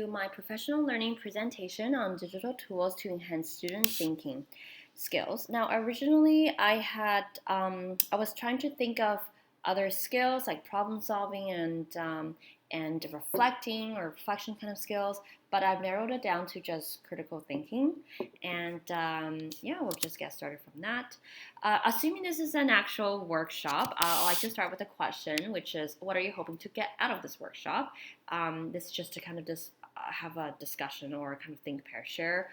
My professional learning presentation on digital tools to enhance student thinking skills. Now, originally, I was trying to think of other skills like problem solving and reflecting or reflection kind of skills, but I've narrowed it down to just critical thinking. And yeah, we'll just get started from that. Assuming this is an actual workshop, I'd like to start with a question, which is, what are you hoping to get out of this workshop? This is just to kind of just have a discussion or kind of think, pair, share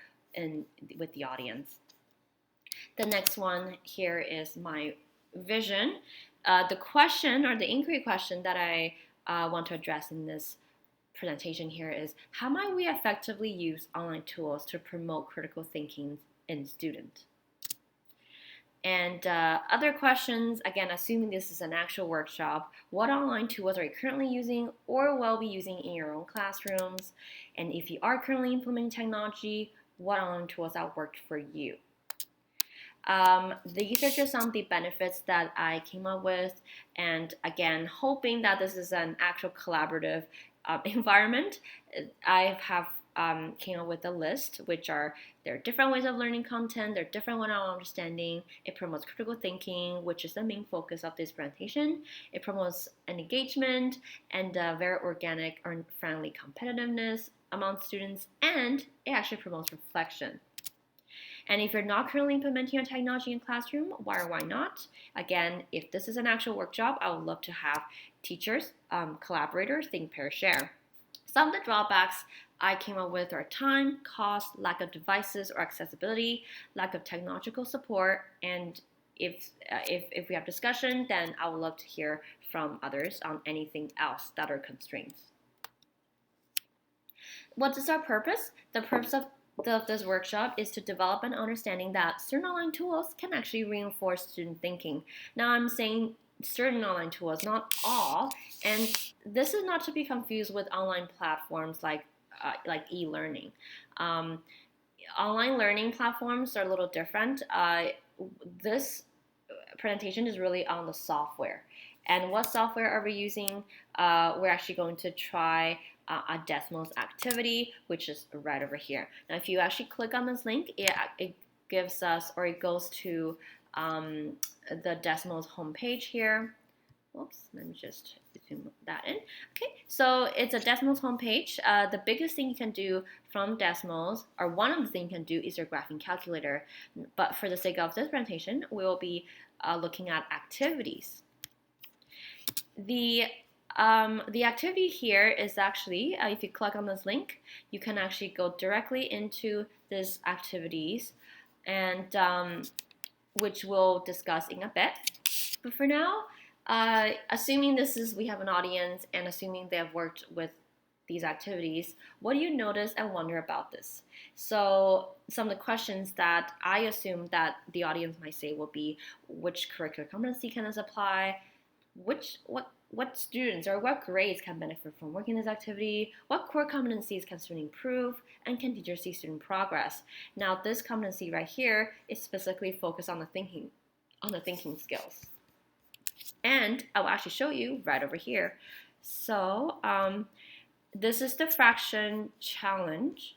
with the audience. The next one here is my vision. The question or the inquiry question that I want to address in this presentation here is, how might we effectively use online tools to promote critical thinking in students? And other questions, again, assuming this is an actual workshop, what online tools are you currently using or will be using in your own classrooms? And if you are currently implementing technology, what online tools have worked for you? These are just some of the benefits that I came up with, and again, hoping that this is an actual collaborative environment. I have came up with a list, which are there are different ways of learning content, there are different ways of understanding. It promotes critical thinking, which is the main focus of this presentation. It promotes an engagement and very organic and friendly competitiveness among students, and it actually promotes reflection. And if you're not currently implementing your technology in classroom, why or why not? Again, if this is an actual workshop, I would love to have teachers, collaborators, think, pair, share. Some of the drawbacks I came up with are time, cost, lack of devices or accessibility, lack of technological support, and if we have discussion, then I would love to hear from others on anything else that are constraints. What is our purpose? The purpose of this workshop is to develop an understanding that certain online tools can actually reinforce student thinking. Now, I'm saying certain online tools, not all, and this is not to be confused with online platforms like e-learning. Online learning platforms are a little different. This presentation is really on the software. And what software are we using? We're actually going to try a Desmos activity, which is right over here. Now, if you actually click on this link, it gives us, or it goes to the Desmos homepage here. Oops, let me just zoom that in. Okay, so it's a Desmos homepage. The biggest thing you can do from Desmos, or one of the things you can do, is your graphing calculator. But for the sake of this presentation, we will be looking at activities. The activity here is actually, if you click on this link, you can actually go directly into this activities, and which we'll discuss in a bit. But for now, assuming we have an audience and assuming they have worked with these activities, what do you notice and wonder about this? So some of the questions that I assume that the audience might say will be, which curricular competency can this apply? What students or what grades can benefit from working this activity? What core competencies can students improve? And can teachers see student progress? Now, this competency right here is specifically focused on the thinking skills. And I will actually show you right over here. So this is the fraction challenge.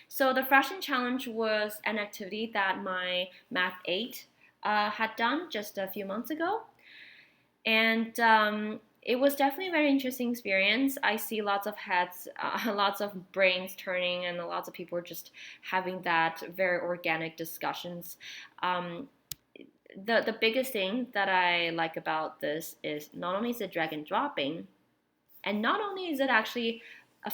So the fraction challenge was an activity that my Math 8 had done just a few months ago. And it was definitely a very interesting experience. I see lots of heads, lots of brains turning, and lots of people just having that very organic discussions. The biggest thing that I like about this is not only is it drag and dropping, and not only is it actually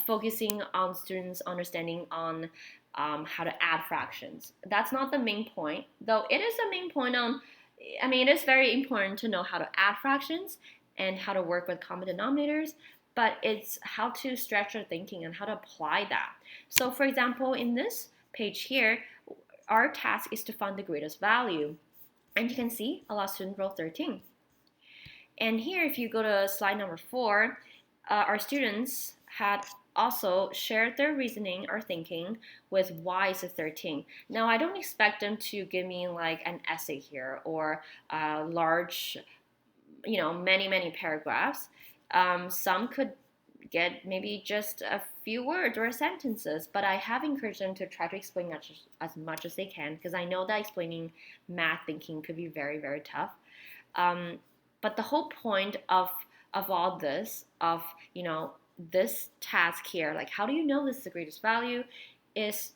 focusing on students' understanding on how to add fractions. That's not the main point, though it is a main point on, it is very important to know how to add fractions and how to work with common denominators, but it's how to stretch your thinking and how to apply that. So for example, in this page here, our task is to find the greatest value. And you can see a lot of students wrote 13. And here, if you go to slide number 4, our students had also shared their reasoning or thinking with why is it 13. Now, I don't expect them to give me like an essay here or large, many paragraphs. Some could get maybe just a few words or sentences, but I have encouraged them to try to explain as much as they can, because I know that explaining math thinking could be very, very tough. Um, but the whole point of all this, of this task here, like how do you know this is the greatest value, is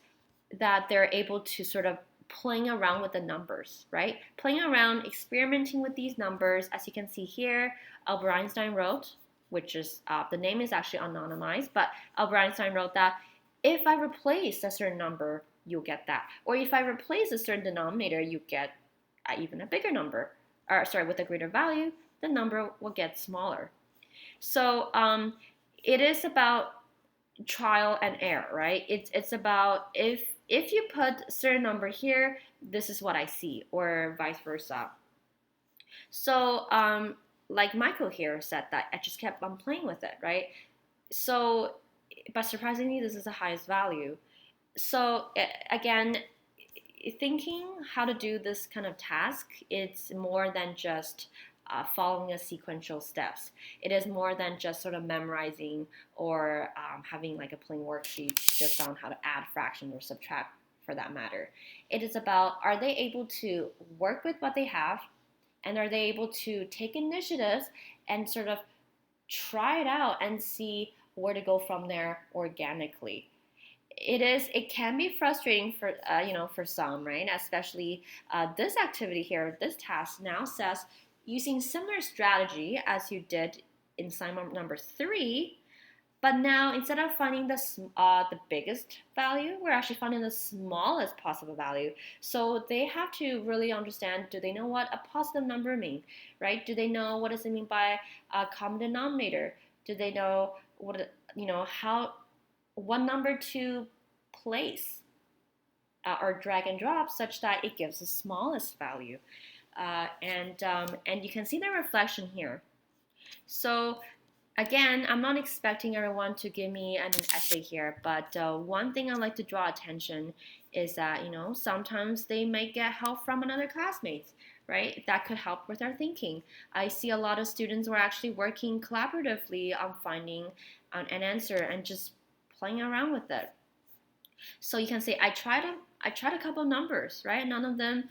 that they're able to sort of playing around with the numbers, right? Playing around, experimenting with these numbers. As you can see here, Albert Einstein wrote, which is the name is actually anonymized, but Albert Einstein wrote that if I replace a certain number, you'll get that, or if I replace a certain denominator, you get even a bigger number, or sorry, with a greater value, the number will get smaller. So it is about trial and error, right? It's about if you put a certain number here, this is what I see, or vice versa. So like Michael here said that I just kept on playing with it, right? So, but surprisingly, this is the highest value. So again, thinking how to do this kind of task, it's more than just following a sequential steps. It is more than just sort of memorizing or having like a plain worksheet just on how to add fraction or subtract, for that matter. It is about, are they able to work with what they have, and are they able to take initiatives and sort of try it out and see where to go from there organically. It can be frustrating for for some, right? Especially this activity here, this task now says using similar strategy as you did in assignment number 3, but now instead of finding the biggest value, we're actually finding the smallest possible value. So they have to really understand, do they know what a positive number mean, right? Do they know what does it mean by a common denominator? Do they know how what number to place or drag and drop such that it gives the smallest value? And you can see the reflection here. So again, I'm not expecting everyone to give me an essay here, but one thing I like to draw attention is that, sometimes they may get help from another classmates, right? That could help with their thinking. I see a lot of students who are actually working collaboratively on finding an answer and just playing around with it. So you can say, I tried a couple numbers, right? None of them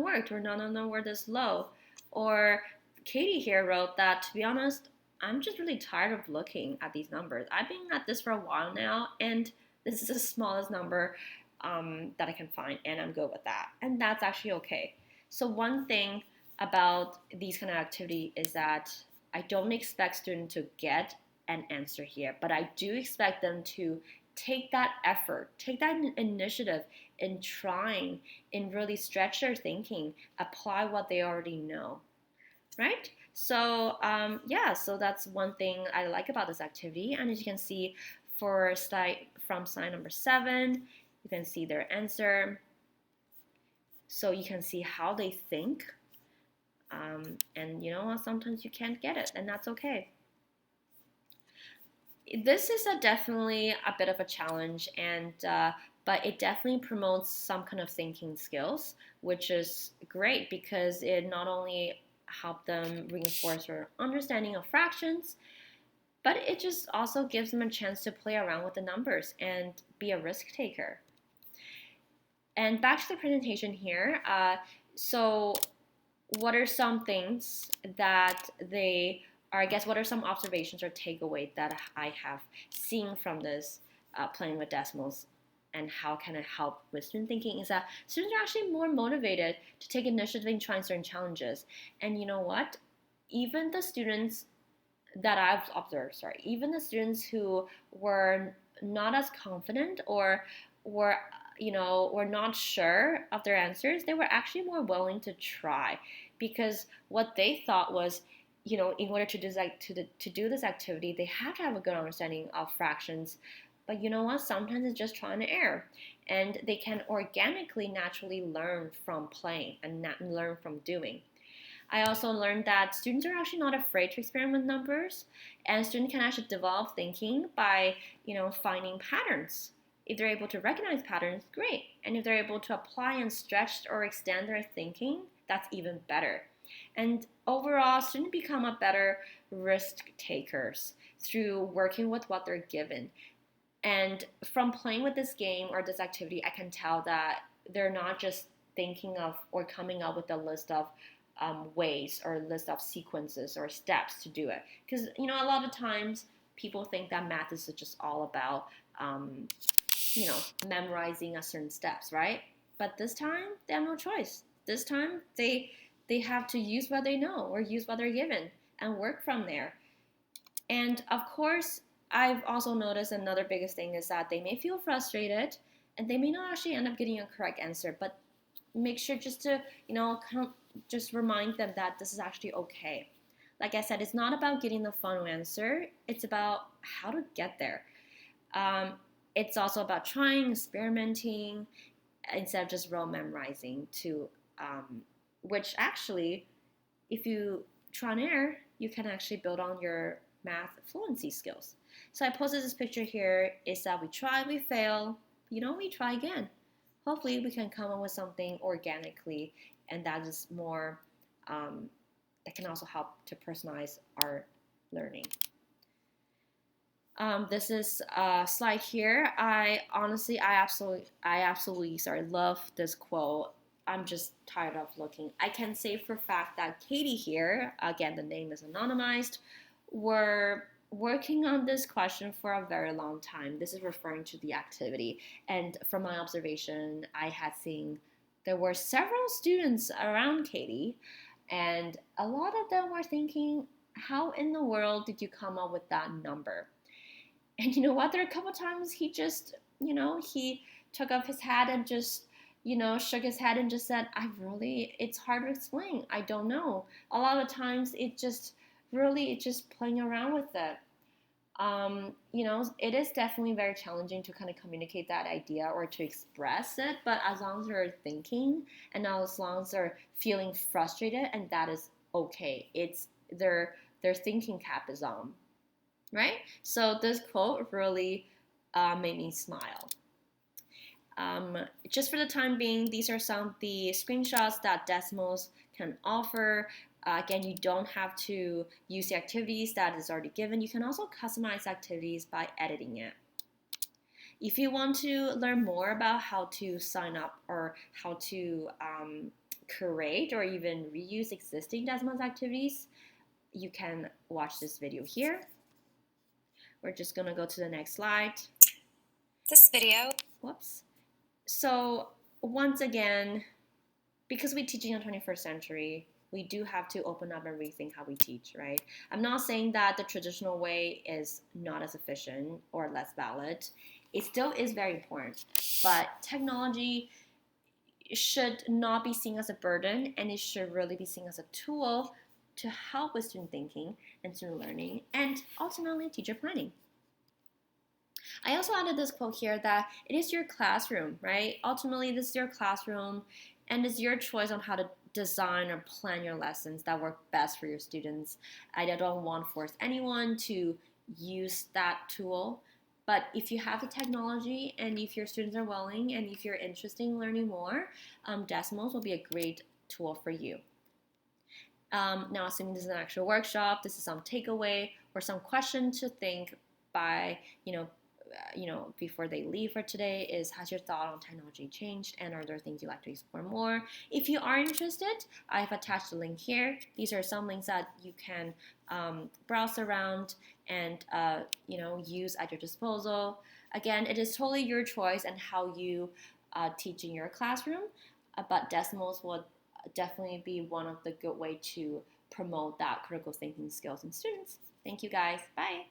worked, or none of them were this low. Or Katie here wrote that, to be honest, I'm just really tired of looking at these numbers. I've been at this for a while now, and this is the smallest number that I can find, and I'm good with that. And that's actually okay. So one thing about these kind of activity is that I don't expect students to get an answer here, but I do expect them to take that effort, take that initiative in trying, in really stretch their thinking, apply what they already know, right? So yeah, so that's one thing I like about this activity. And as you can see, from slide number 7, you can see their answer. So you can see how they think. And sometimes you can't get it, and that's okay. This is definitely a bit of a challenge, but it definitely promotes some kind of thinking skills, which is great because it not only help them reinforce their understanding of fractions, but it just also gives them a chance to play around with the numbers and be a risk taker. And back to the presentation here. So what are some things that or I guess what are some observations or takeaways that I have seen from this playing with Desmos, and how can it help with student thinking, is that students are actually more motivated to take initiative in trying certain challenges. And you know what? Even the students that I've observed, even the students who were not as confident or were not sure of their answers, they were actually more willing to try, because what they thought was, in order to do this activity, they have to have a good understanding of fractions. But you know what? Sometimes it's just trial and error, and they can organically, naturally learn from playing and learn from doing. I also learned that students are actually not afraid to experiment with numbers, and students can actually develop thinking by, finding patterns. If they're able to recognize patterns, great. And if they're able to apply and stretch or extend their thinking, that's even better. And overall, students become a better risk takers through working with what they're given. And from playing with this game or this activity, I can tell that they're not just thinking of or coming up with a list of ways or list of sequences or steps to do it. Because, a lot of times people think that math is just all about, um, memorizing a certain steps, right? But this time, they have no choice. This time, they have to use what they know or use what they're given and work from there. And of course, I've also noticed another biggest thing is that they may feel frustrated and they may not actually end up getting a correct answer, but make sure just to, just remind them that this is actually okay. Like I said, it's not about getting the final answer, it's about how to get there. Um, it's also about trying, experimenting, instead of just rote memorizing which actually, if you try and error, you can actually build on your math fluency skills. So I posted this picture here is that we try, we fail, we try again. Hopefully we can come up with something organically and that is more, that can also help to personalize our learning. This is a slide here. I absolutely, love this quote. I'm just tired of looking. I can say for a fact that Katie here, again, the name is anonymized, were working on this question for a very long time. This is referring to the activity. And from my observation, I had seen there were several students around Katie, and a lot of them were thinking, how in the world did you come up with that number? And you know what? There are a couple times he just, he took off his hat and just, shook his head and just said, it's hard to explain. I don't know. A lot of times it's just playing around with it. It is definitely very challenging to kind of communicate that idea or to express it, but as long as they're thinking and as long as they're feeling frustrated, and that is okay. It's their thinking cap is on, right? So this quote really made me smile. Just for the time being, these are some of the screenshots that Desmos can offer. Again, you don't have to use the activities that is already given. You can also customize activities by editing it. If you want to learn more about how to sign up or how to create or even reuse existing Desmos activities, you can watch this video here. We're just going to go to the next slide. This video. Whoops. So once again, because we're teaching in the 21st century, we do have to open up and rethink how we teach, right? I'm not saying that the traditional way is not as efficient or less valid. It still is very important, but technology should not be seen as a burden, and it should really be seen as a tool to help with student thinking and student learning, and ultimately teacher planning. I also added this quote here that it is your classroom, right? Ultimately, this is your classroom, and it's your choice on how to design or plan your lessons that work best for your students. I don't want to force anyone to use that tool, but if you have the technology and if your students are willing and if you're interested in learning more, Desmos will be a great tool for you. Now, assuming this is an actual workshop, this is some takeaway or some question to think by, before they leave for today is, has your thought on technology changed, and are there things you'd like to explore more? If you are interested, I've attached a link here. These are some links that you can browse around and use at your disposal. Again, it is totally your choice and how you teach in your classroom, but Desmos will definitely be one of the good way to promote that critical thinking skills in students. Thank you guys. Bye.